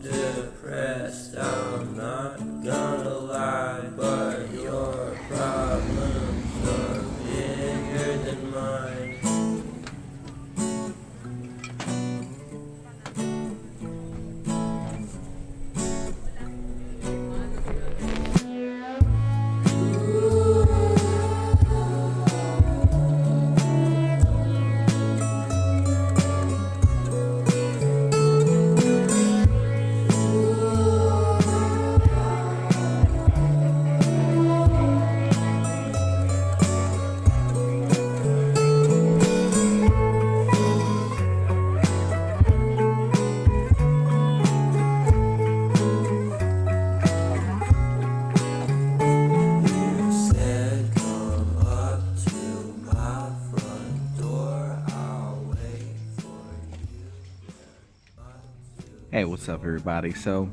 so depressed, I'm not gonna lie, but your problems are bigger than mine. Hey, what's up, everybody? So,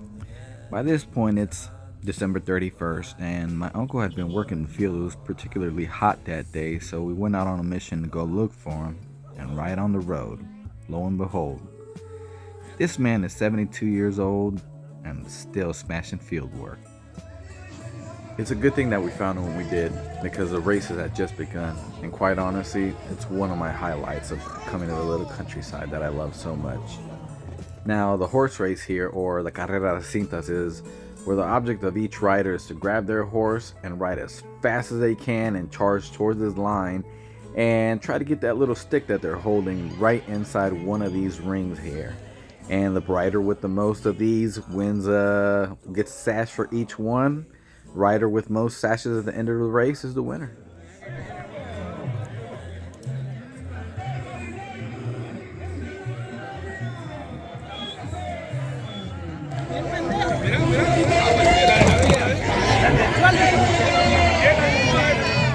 by this point, it's December 31st, and my uncle had been working in the field. It was particularly hot that day, so we went out on a mission to go look for him. And right on the road, lo and behold, this man is 72 years old and still smashing field work. It's a good thing that we found him when we did, because the races had just begun. And quite honestly, it's one of my highlights of coming to the little countryside that I love so much. Now, the horse race here, or the carrera de cintas, is where the object of each rider is to grab their horse and ride as fast as they can and charge towards this line and try to get that little stick that they're holding right inside one of these rings here. And the rider with the most of these wins, gets a sash for each one. Rider with most sashes at the end of the race is the winner.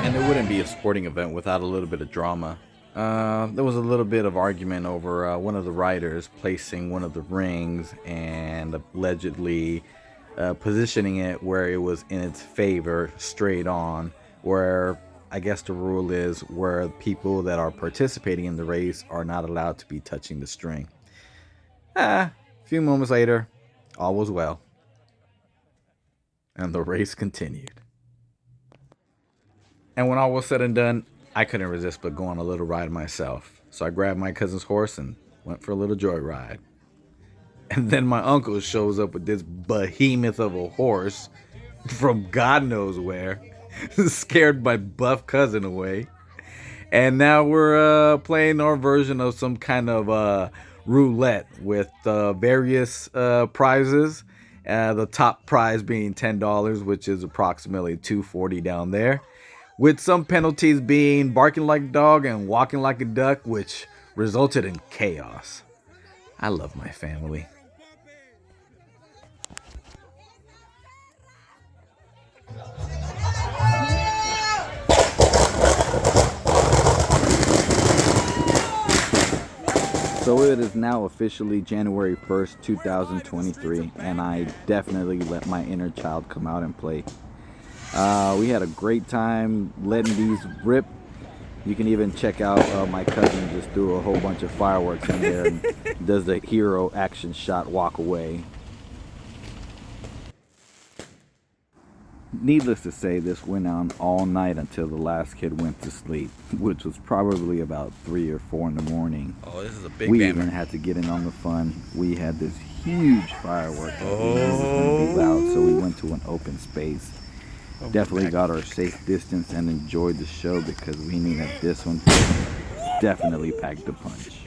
And it wouldn't be a sporting event without a little bit of drama. There was a little bit of argument over one of the riders placing one of the rings and allegedly positioning it where it was in its favor straight on, where I guess the rule is where people that are participating in the race are not allowed to be touching the string. A few moments later, all was well, and the race continued. And when all was said and done, I couldn't resist but go on a little ride myself. So I grabbed my cousin's horse and went for a little joyride. And then my uncle shows up with this behemoth of a horse from God knows where, scared my buff cousin away. And now we're playing our version of some kind of roulette with various prizes. The top prize being $10, which is approximately $2.40 down there, with some penalties being barking like a dog and walking like a duck, which resulted in chaos. I love my family. So it is now officially January 1st, 2023, and I definitely let my inner child come out and play. We had a great time letting these rip. You can even check out my cousin just threw a whole bunch of fireworks in there and does the hero action shot walk away. Needless to say, this went on all night until the last kid went to sleep, which was probably about 3 or 4 in the morning. Oh, this is a big We bammer. even had to get in on the fun. We had this huge firework. It was going to be loud, so we went to an open space. Definitely got our safe distance and enjoyed the show, because we knew that this one definitely packed a punch.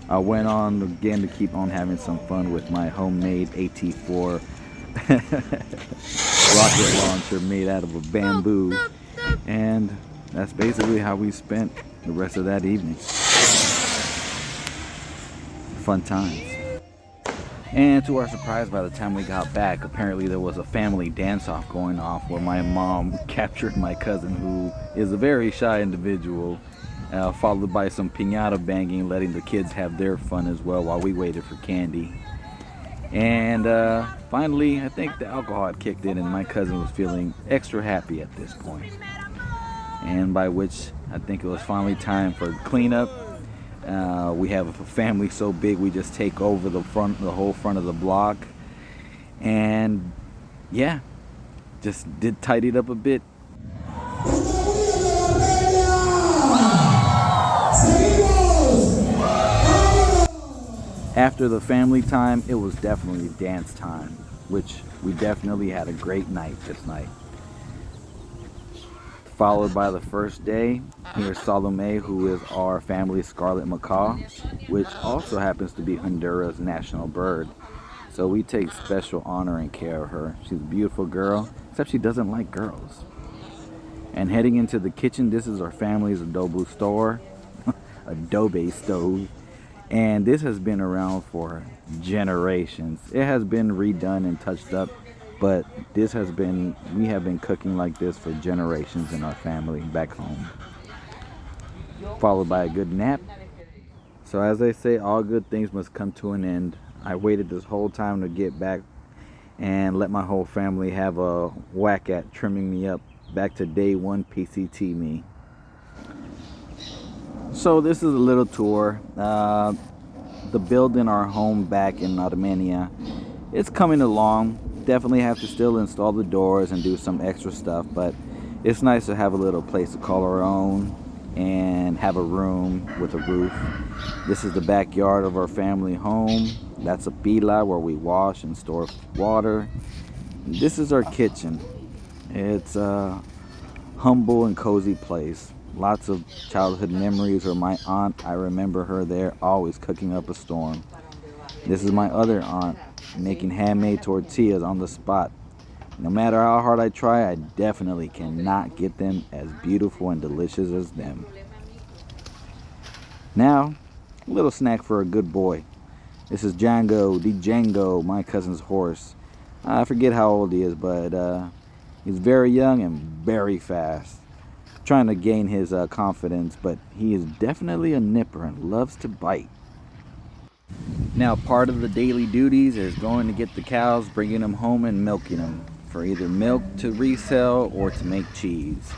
I went on again to keep on having some fun with my homemade AT4 rocket launcher made out of a bamboo, and that's basically how we spent the rest of that evening. Fun times. And to our surprise, by the time we got back, apparently there was a family dance-off going off where my mom captured my cousin, who is a very shy individual, followed by some piñata banging, letting the kids have their fun as well while we waited for candy. And finally, I think the alcohol had kicked in and my cousin was feeling extra happy at this point. And by which I think it was finally time for cleanup. We have a family so big we just take over the whole front of the block, and yeah, just did tidy it up a bit. After the family time, it was definitely dance time, which we definitely had a great night this night. Followed by the first day, here's Salome, who is our family's scarlet macaw, which also happens to be Honduras' national bird. So we take special honor and care of her. She's a beautiful girl, except she doesn't like girls. And heading into the kitchen, this is our family's adobe stove. And this has been around for generations. It has been redone and touched up, but we have been cooking like this for generations in our family back home. Followed by a good nap. So as they say, all good things must come to an end. I waited this whole time to get back and let my whole family have a whack at trimming me up back to day one PCT me. So this is a little tour. The building our home back in Armenia, it's coming along. Definitely have to still install the doors and do some extra stuff, but it's nice to have a little place to call our own and have a room with a roof. This is the backyard of our family home. That's a pila where we wash and store water. This is our kitchen. It's a humble and cozy place. Lots of childhood memories with my aunt. I remember her there always cooking up a storm. This is my other aunt making handmade tortillas on the spot. No matter how hard I try, I definitely cannot get them as beautiful and delicious as them. Now, a little snack for a good boy. This is Django, my cousin's horse. I forget how old he is, but he's very young and very fast. Trying to gain his confidence, but he is definitely a nipper and loves to bite. Now, part of the daily duties is going to get the cows, bringing them home and milking them for either milk to resell or to make cheese.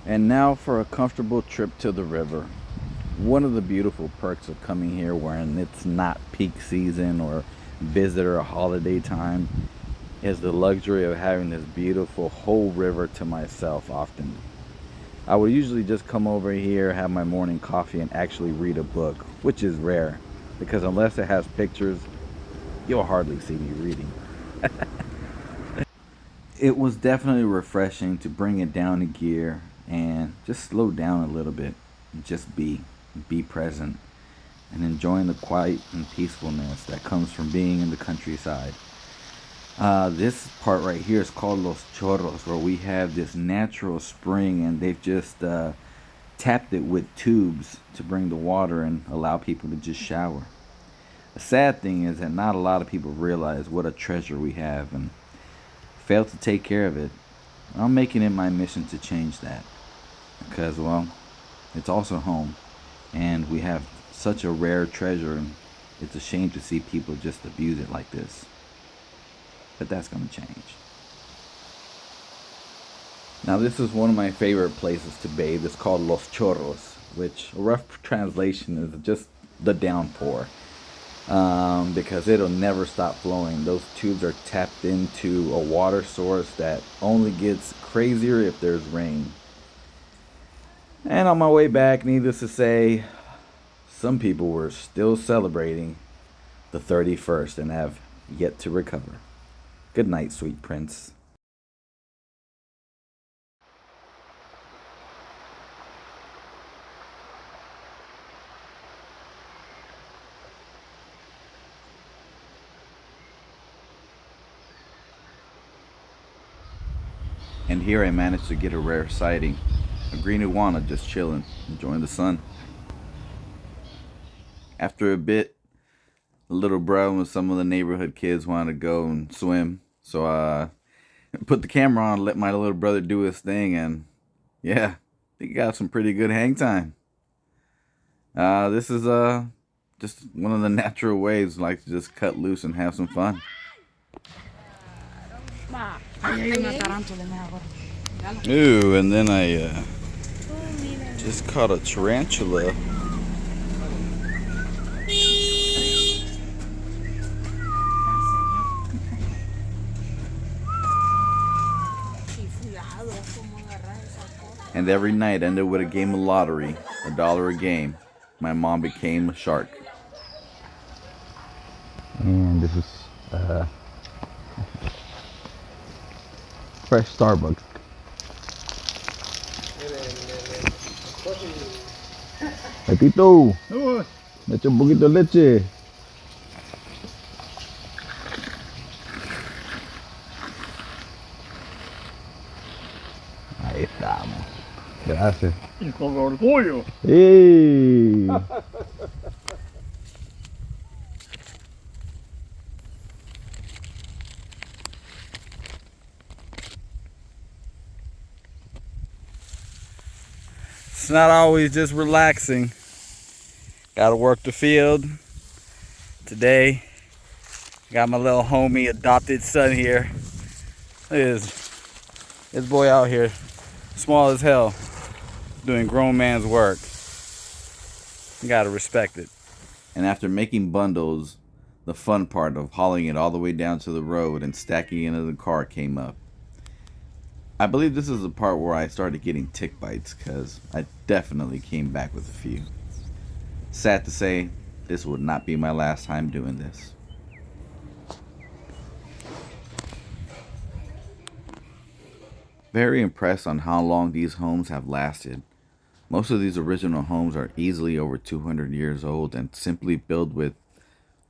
And now for a comfortable trip to the river. One of the beautiful perks of coming here when it's not peak season or visitor or holiday time is the luxury of having this beautiful whole river to myself often. I would usually just come over here, have my morning coffee, and actually read a book, which is rare, because unless it has pictures, you'll hardly see me reading. It was definitely refreshing to bring it down a gear and just slow down a little bit and just be present and enjoying the quiet and peacefulness that comes from being in the countryside. This part right here is called Los Chorros, where we have this natural spring and they've just tapped it with tubes to bring the water and allow people to just shower. The sad thing is that not a lot of people realize what a treasure we have and fail to take care of it. I'm making it my mission to change that because, well, it's also home and we have such a rare treasure, and it's a shame to see people just abuse it like this. But that's going to change. Now, this is one of my favorite places to bathe. It's called Los Chorros, which a rough translation is just the downpour, because it'll never stop flowing. Those tubes are tapped into a water source that only gets crazier if there's rain. And on my way back, needless to say, some people were still celebrating the 31st and have yet to recover. Good night, sweet prince. And here I managed to get a rare sighting. A green iguana just chilling, enjoying the sun. After a bit, the little bro and some of the neighborhood kids wanted to go and swim. So I put the camera on, let my little brother do his thing, and yeah, he got some pretty good hang time. This is just one of the natural ways, like to just cut loose and have some fun. Ooh, and then I just caught a tarantula. And every night ended with a game of lottery, $1 a game. My mom became a shark. And this is fresh Starbucks. Petito, me echa un poquito de leche. Ahí estamos. Gracias. Y con orgullo. ¡Ey! It's not always just relaxing. Gotta work the field. Today, got my little homie, adopted son here. Look at this boy out here, small as hell, doing grown man's work. You gotta respect it. And after making bundles, the fun part of hauling it all the way down to the road and stacking it into the car came up. I believe this is the part where I started getting tick bites, because I definitely came back with a few. Sad to say, this would not be my last time doing this. Very impressed on how long these homes have lasted. Most of these original homes are easily over 200 years old and simply built with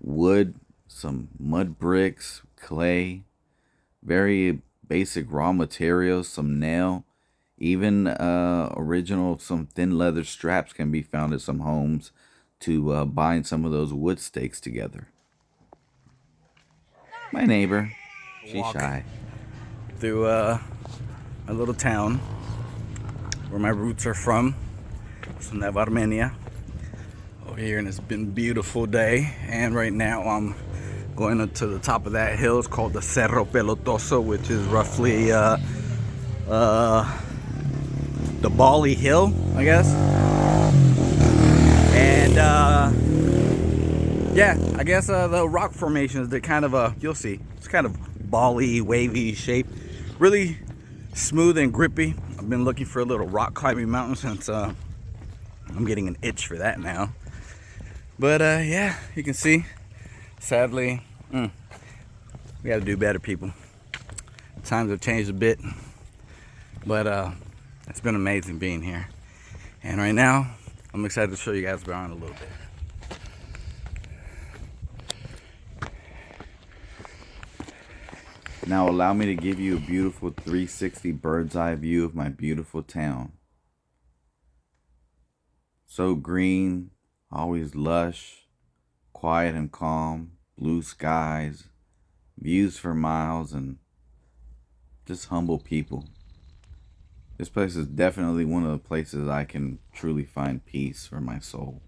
wood, some mud bricks, clay, very basic raw materials, some nail, even original some thin leather straps can be found at some homes to bind some of those wood stakes together. My neighbor, she's shy. Through a little town where my roots are from, Nueva Armenia. Over here, and it's been a beautiful day. And right now I'm going up to the top of that hill. It's called the Cerro Pelotoso, which is roughly the Bali Hill, I guess. And yeah, I guess the rock formations, they're kind of you'll see, it's kind of Bali, wavy shape, really smooth and grippy. I've been looking for a little rock climbing mountain since I'm getting an itch for that now. But yeah, you can see, sadly, we gotta do better, people. Times have changed a bit, but it's been amazing being here. And right now, I'm excited to show you guys around a little bit. Now allow me to give you a beautiful 360 bird's eye view of my beautiful town. So green, always lush, quiet and calm, blue skies, views for miles, and just humble people. This place is definitely one of the places I can truly find peace for my soul.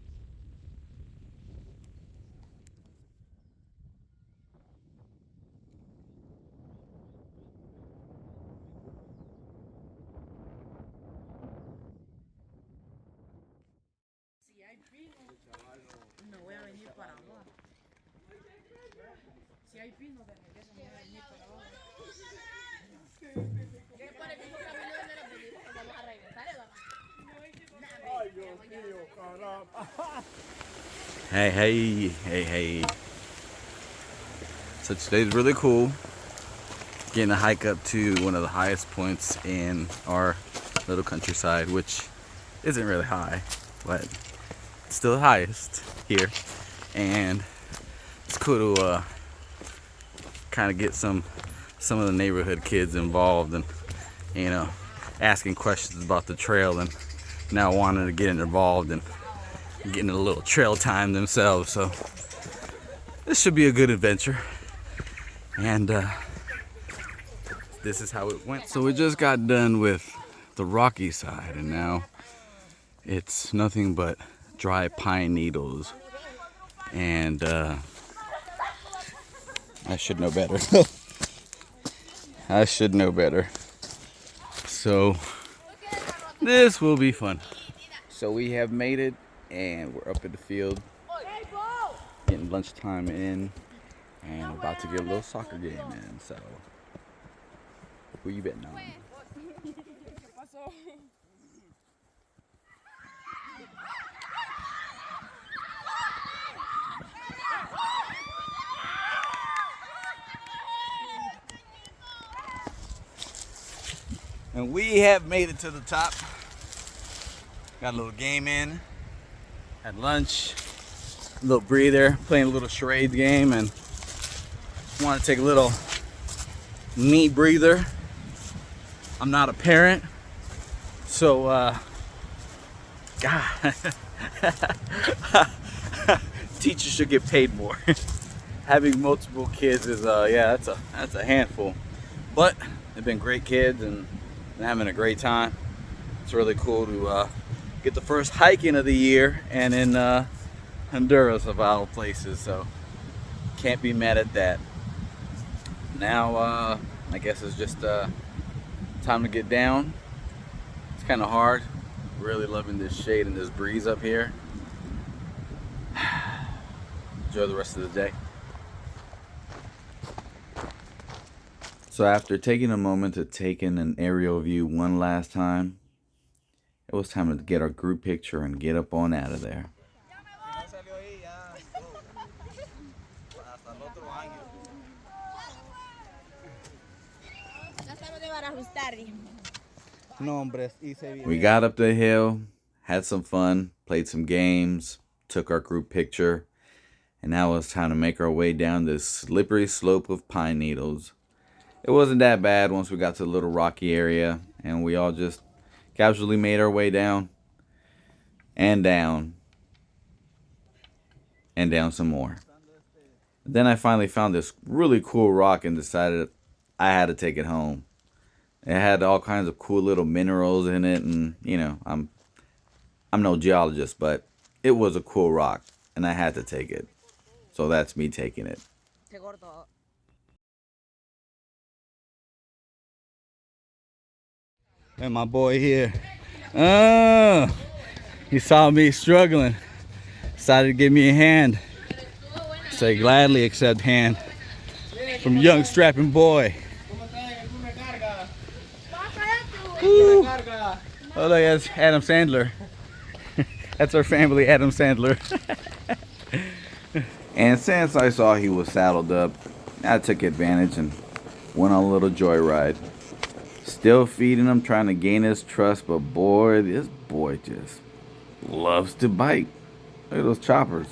Hey. So today's really cool. Getting a hike up to one of the highest points in our little countryside, which isn't really high, but it's still the highest here. And it's cool to kind of get some of the neighborhood kids involved and, you know, asking questions about the trail and now wanting to get involved and getting a little trail time themselves. So this should be a good adventure. And this is how it went. So we just got done with the rocky side, and now it's nothing but dry pine needles. And I should know better. I should know better. so this will be fun. So we have made it, and we're up at the field, getting lunchtime in, and about to get a little soccer game in. So, who you betting on? And we have made it to the top. Got a little game in. Had lunch. A little breather. Playing a little charades game. And want to take a little knee breather. I'm not a parent. So, God. Teachers should get paid more. Having multiple kids is, yeah, that's a handful. But they've been great kids and having a great time. It's really cool to get the first hiking of the year, and in Honduras of all places, so can't be mad at that. Now I guess it's just time to get down. It's kind of hard. Really loving this shade and this breeze up here. Enjoy the rest of the day. So after taking a moment to take in an aerial view one last time, it was time to get our group picture and get up on out of there. We got up the hill, had some fun, played some games, took our group picture, and now it's time to make our way down this slippery slope of pine needles. It wasn't that bad once we got to the little rocky area, and we all just casually made our way down and down and down some more. Then I finally found this really cool rock and decided I had to take it home. It had all kinds of cool little minerals in it, and you know, I'm no geologist, but it was a cool rock and I had to take it. So that's me taking it. And my boy here, he saw me struggling, decided to give me a hand. So I gladly accept hand from a young strapping boy. Woo. Oh look, that's Adam Sandler. That's our family, Adam Sandler. And since I saw he was saddled up, I took advantage and went on a little joyride. Still feeding him, trying to gain his trust, but boy, this boy just loves to bite. Look at those choppers.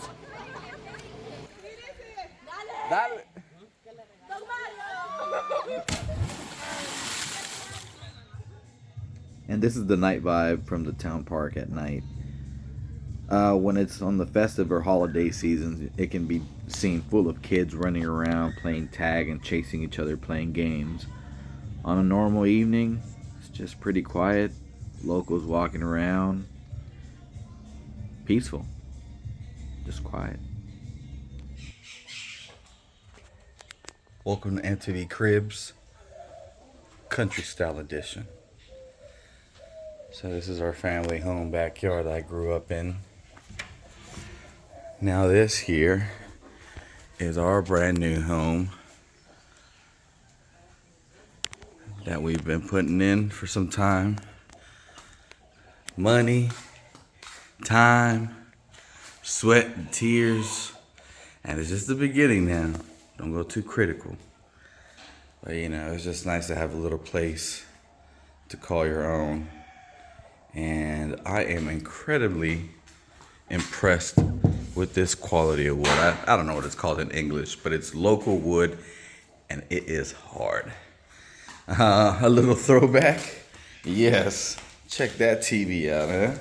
And this is the night vibe from the town park at night. When it's on the festive or holiday seasons, it can be seen full of kids running around, playing tag and chasing each other, playing games. On a normal evening, it's just pretty quiet. Locals walking around. Peaceful. Just quiet. Welcome to MTV Cribs, Country Style Edition. So this is our family home backyard that I grew up in. Now this here is our brand new home that we've been putting in for some time. Money, time, sweat, and tears. And it's just the beginning now. Don't go too critical. But you know, it's just nice to have a little place to call your own. And I am incredibly impressed with this quality of wood. I don't know what it's called in English, but it's local wood and it is hard. A little throwback. Yes. Check that TV out, huh?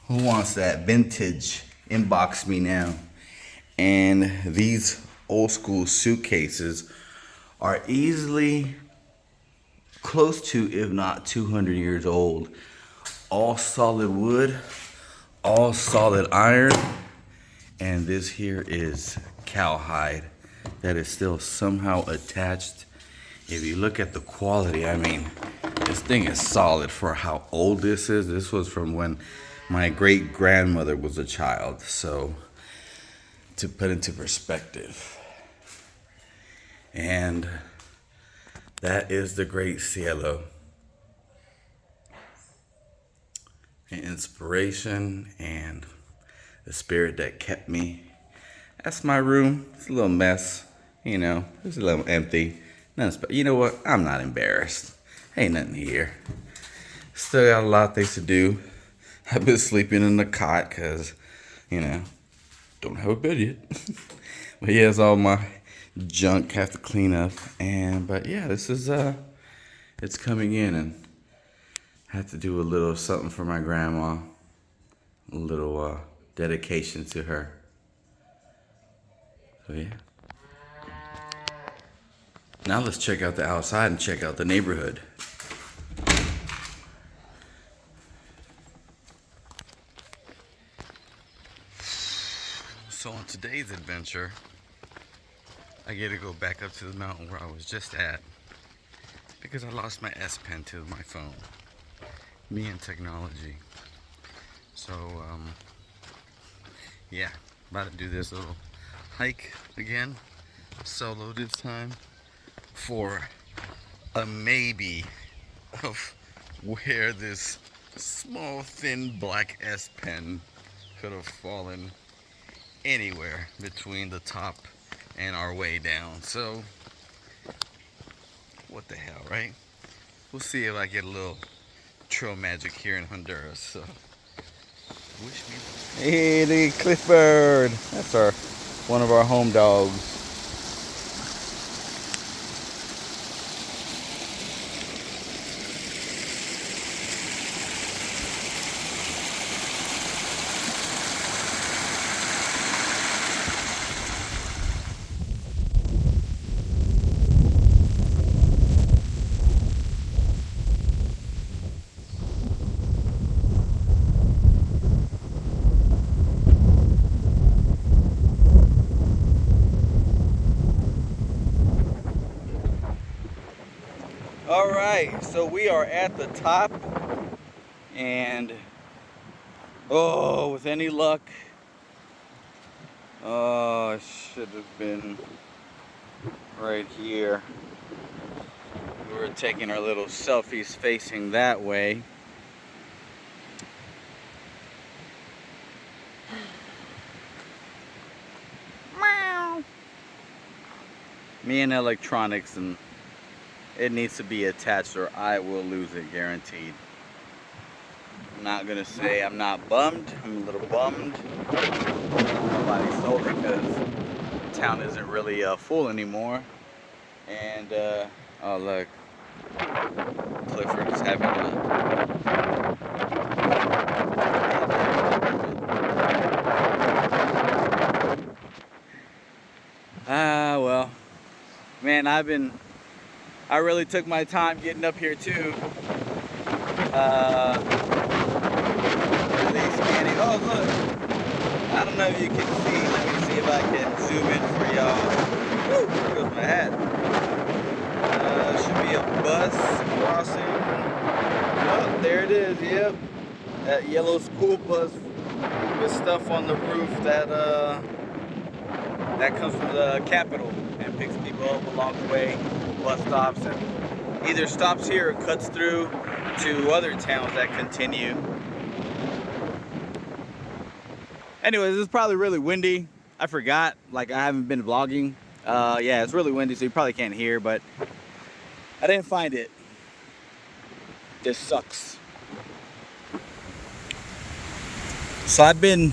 Who wants that vintage? Inbox me now. And these old school suitcases are easily close to, if not 200 years old. All solid wood, all solid iron, and this here is cowhide that is still somehow attached. If you look at the quality, I mean, This thing is solid for how old this is. This was from when my great grandmother was a child. So, to put into perspective. And that is the great cielo. An inspiration and the spirit that kept me. That's my room. It's a little mess. You know, it's a little empty. You know what? I'm not embarrassed. Ain't nothing here. Still got a lot of things to do. I've been sleeping in the cot because, you know, don't have a bed yet. But yeah, it's all my junk have to clean up. But yeah, this is it's coming in, and I have to do a little something for my grandma. A little dedication to her. So yeah. Now let's check out the outside and check out the neighborhood. So on today's adventure, I get to go back up to the mountain where I was just at because I lost my S Pen to my phone. Me and technology. So yeah, about to do this little hike again, solo this time, for a maybe of where this small thin black S Pen could have fallen anywhere between the top and our way down. So what the hell, right? We'll see if I get a little trail magic here in Honduras. So wish me. Hey, the Cliffbird. That's one of our home dogs. All right, so we are at the top, and with any luck, it should have been right here. We were taking our little selfies facing that way. Me and electronics, and it needs to be attached or I will lose it, guaranteed. I'm not gonna say I'm not bummed. I'm a little bummed. Nobody sold it because town isn't really full anymore. And oh look, Clifford is having well, man, I really took my time getting up here too. Really scanning. Oh look, I don't know if you can see. Let me see if I can zoom in for y'all. Woo, there goes my hat. Should be a bus crossing. Oh, there it is. Yep, that yellow school bus with stuff on the roof that comes from the Capitol and picks people up along the way. Bus stops and either stops here or cuts through to other towns that continue. Anyways, this is probably really windy. I forgot, like I haven't been vlogging. Yeah, it's really windy, so you probably can't hear, but I didn't find it. This sucks. So I've been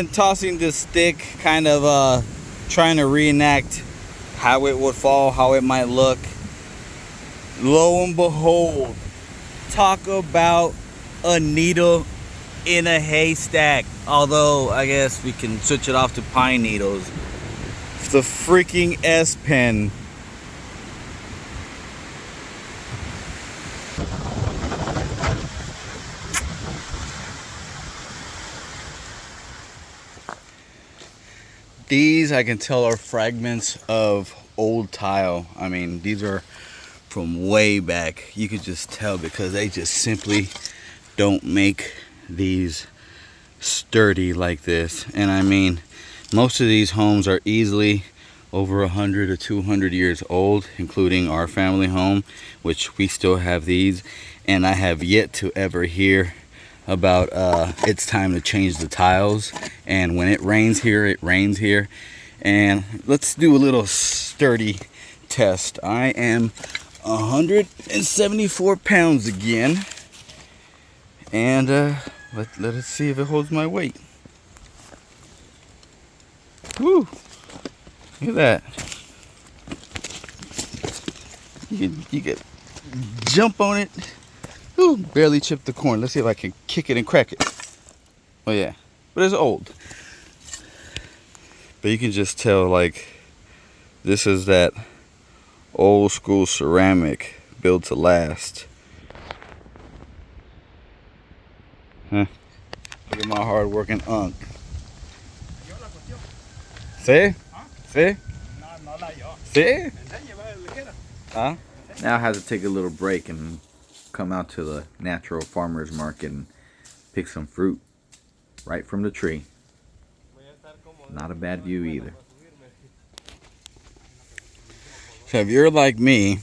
tossing this stick, kind of trying to reenact how it would fall, how it might look. Lo and behold, talk about a needle in a haystack. Although I guess we can switch it off to pine needles. It's the freaking S Pen. These I can tell are fragments of old tile. I mean, these are from way back. You could just tell because they just simply don't make these sturdy like this. And I mean, most of these homes are easily over 100 or 200 years old, including our family home, which we still have these. And I have yet to ever hear about it's time to change the tiles. And when it rains here, it rains here. And let's do a little sturdy test. I am 174 pounds again. And let us see if it holds my weight. Woo! Look at that. You could jump on it. Ooh, barely chipped the corn. Let's see if I can kick it and crack it. Oh yeah, but it's old. But you can just tell, like, this is that old school ceramic built to last. Huh? Look at my hard working unk. See? See? See? Huh? Now I have to take a little break and come out to the natural farmer's market and pick some fruit right from the tree. Not a bad view either. So if you're like me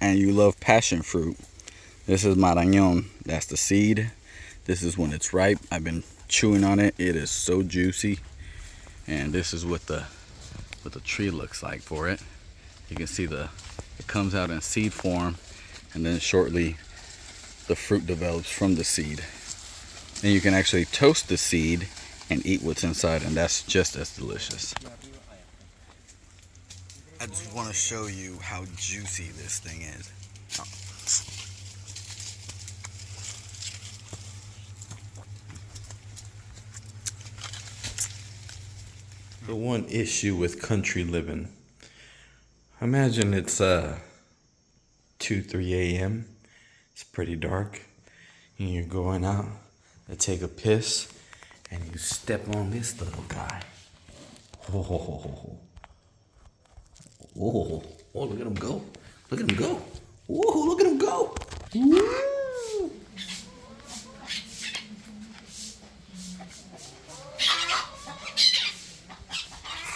and you love passion fruit, this is marañón. That's the seed. This is when it's ripe. I've been chewing on it. It is so juicy. And this is what the tree looks like for it. You can see it comes out in seed form, and then shortly the fruit develops from the seed. And you can actually toast the seed and eat what's inside, and that's just as delicious. I just want to show you how juicy this thing is. The one issue with country living. Imagine it's 2-3 a.m. It's pretty dark, and you're going out to take a piss, and you step on this little guy. Oh, look at him go. Look at him go. Whoa, look at him go. Woo.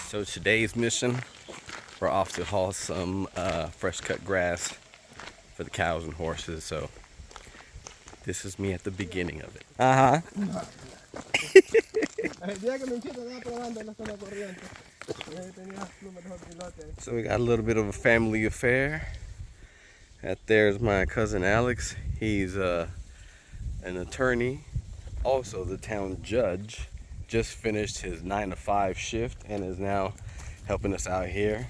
So today's mission, we're off to haul some fresh cut grass for the cows and horses. So this is me at the beginning of it. So we got a little bit of a family affair. That there's my cousin Alex. He's an attorney, also the town judge. Just finished his 9-to-5 shift and is now helping us out here.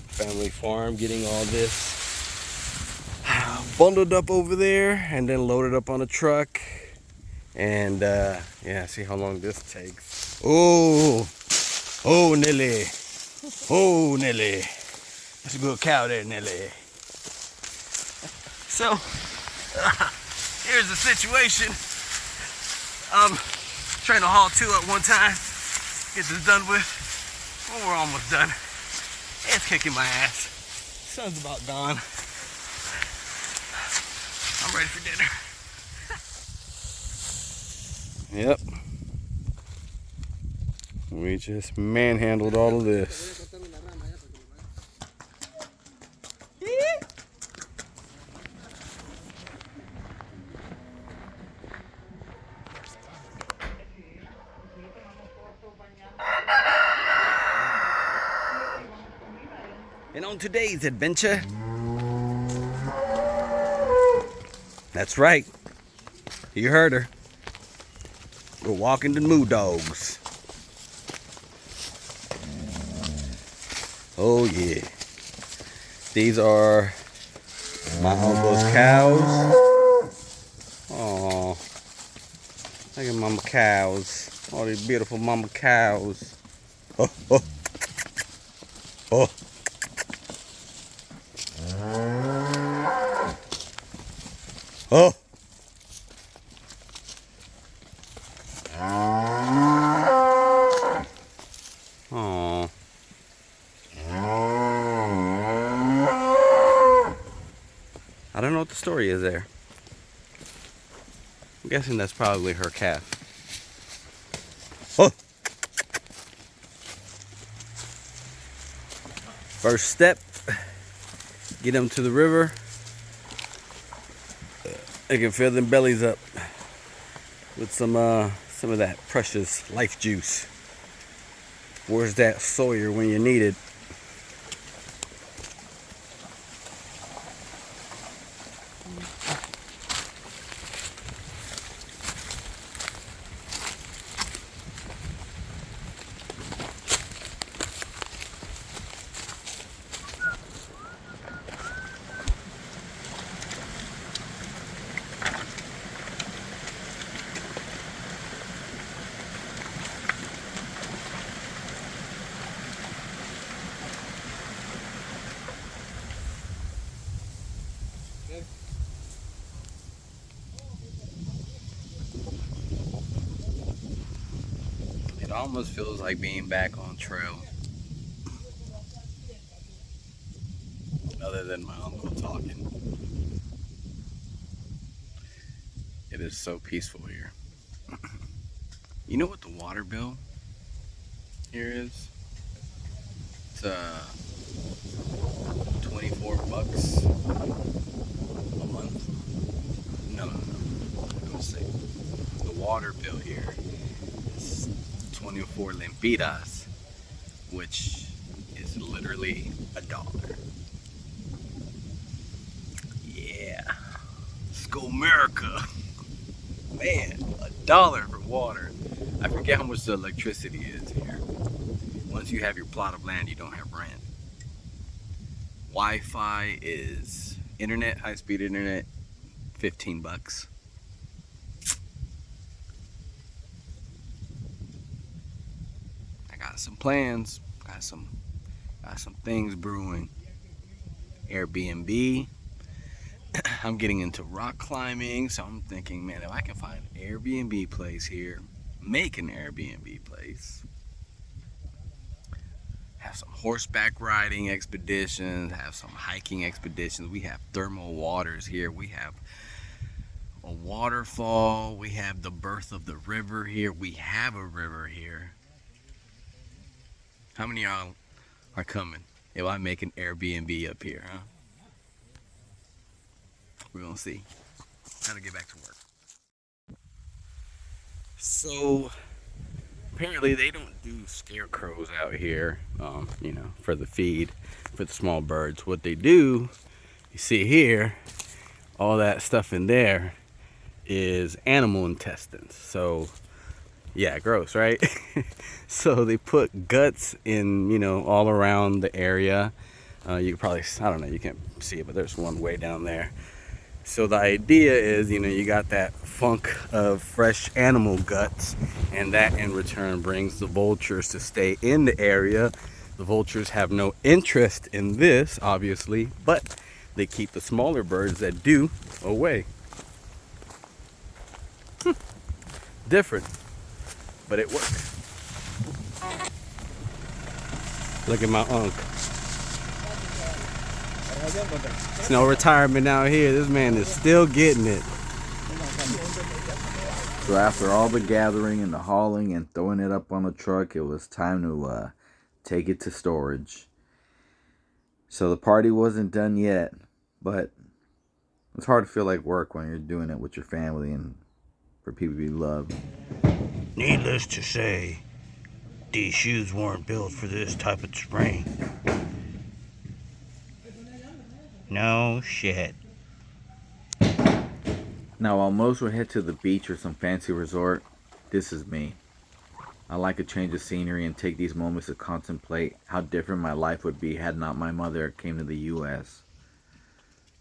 Family farm, getting all this bundled up over there and then loaded up on a truck. And yeah, see how long this takes. Oh, Nelly. Oh, Nelly. That's a good cow there, Nelly. So, here's the situation. Trying to haul two at one time, get this done with. Well, we're almost done. It's kicking my ass. Sun's about gone. I'm ready for dinner. Yep. We just manhandled all of this. And on today's adventure, that's right, you heard her, we're walking the moo dogs. Oh yeah, these are my uncle's cows. Oh, look at mama cows, all these beautiful mama cows. Oh, oh, oh. Oh. Oh. story is there? I'm guessing that's probably her calf. Oh! First step, get them to the river. They can fill them bellies up with some of that precious life juice. Where's that Sawyer when you need it? It almost feels like being back on trail. Other than my uncle talking. It is so peaceful here. You know what the water bill here is? It's 24 bucks a month. No. Let me see. The water bill here is 24 lempiras, which is literally $1. Yeah. Let's go America. Man, $1 for water. I forget how much the electricity is here. Once you have your plot of land, you don't have rent. Wi-Fi is internet, high-speed internet, 15 bucks. I got some plans, got some things brewing. Airbnb. I'm getting into rock climbing, so I'm thinking, man, if I can find an Airbnb place here, make an Airbnb place, have some horseback riding expeditions, have some hiking expeditions. We have thermal waters here. We have a waterfall. We have the birth of the river here. We have a river here. How many of y'all are coming if I make an Airbnb up here, huh? We're gonna see. Gotta get back to work. So apparently they don't do scarecrows out here, for the feed for the small birds. What they do, you see here, all that stuff in there is animal intestines. So yeah, gross, right? So they put guts in, all around the area. You can probably, I don't know, you can't see it, but there's one way down there. So the idea is, you got that funk of fresh animal guts, and that in return brings the vultures to stay in the area. The vultures have no interest in this, obviously, but they keep the smaller birds that do away. Different, but it works. Look at my unk. It's no retirement out here. This man is still getting it. So after all the gathering and the hauling and throwing it up on the truck, it was time to take it to storage. So the party wasn't done yet, but it's hard to feel like work when you're doing it with your family and for people you love. Needless to say, these shoes weren't built for this type of terrain. No shit. Now, while most would head to the beach or some fancy resort, this is me. I like a change of scenery and take these moments to contemplate how different my life would be had not my mother came to the U.S.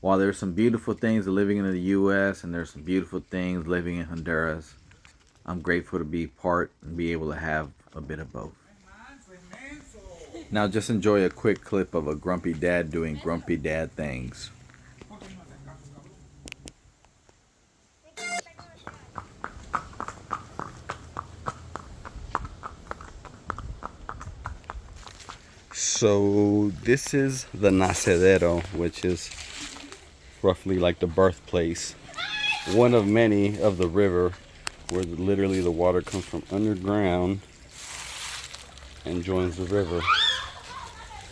While there's some beautiful things living in the U.S. and there's some beautiful things living in Honduras, I'm grateful to be part and be able to have a bit of both. Now just enjoy a quick clip of a grumpy dad doing grumpy dad things. So this is the nacedero, which is roughly like the birthplace, one of many of the river where literally the water comes from underground and joins the river.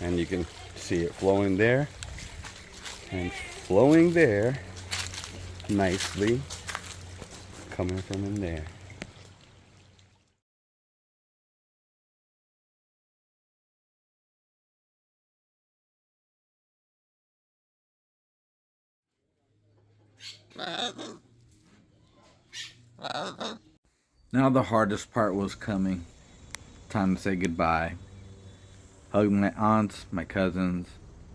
And you can see it flowing there and flowing there nicely, coming from in there. Now the hardest part was coming. Time to say goodbye. Hugged my aunts, my cousins,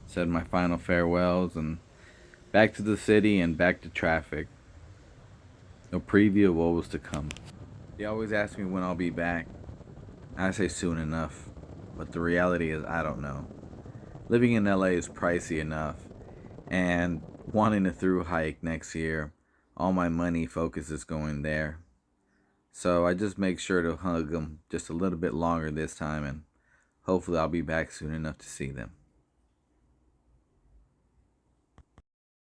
said my final farewells, and back to the city and back to traffic. A preview of what was to come. They always ask me when I'll be back. I say soon enough, but the reality is I don't know. Living in LA is pricey enough, and wanting a through hike next year, all my money focus is going there. So I just make sure to hug them just a little bit longer this time, and hopefully I'll be back soon enough to see them.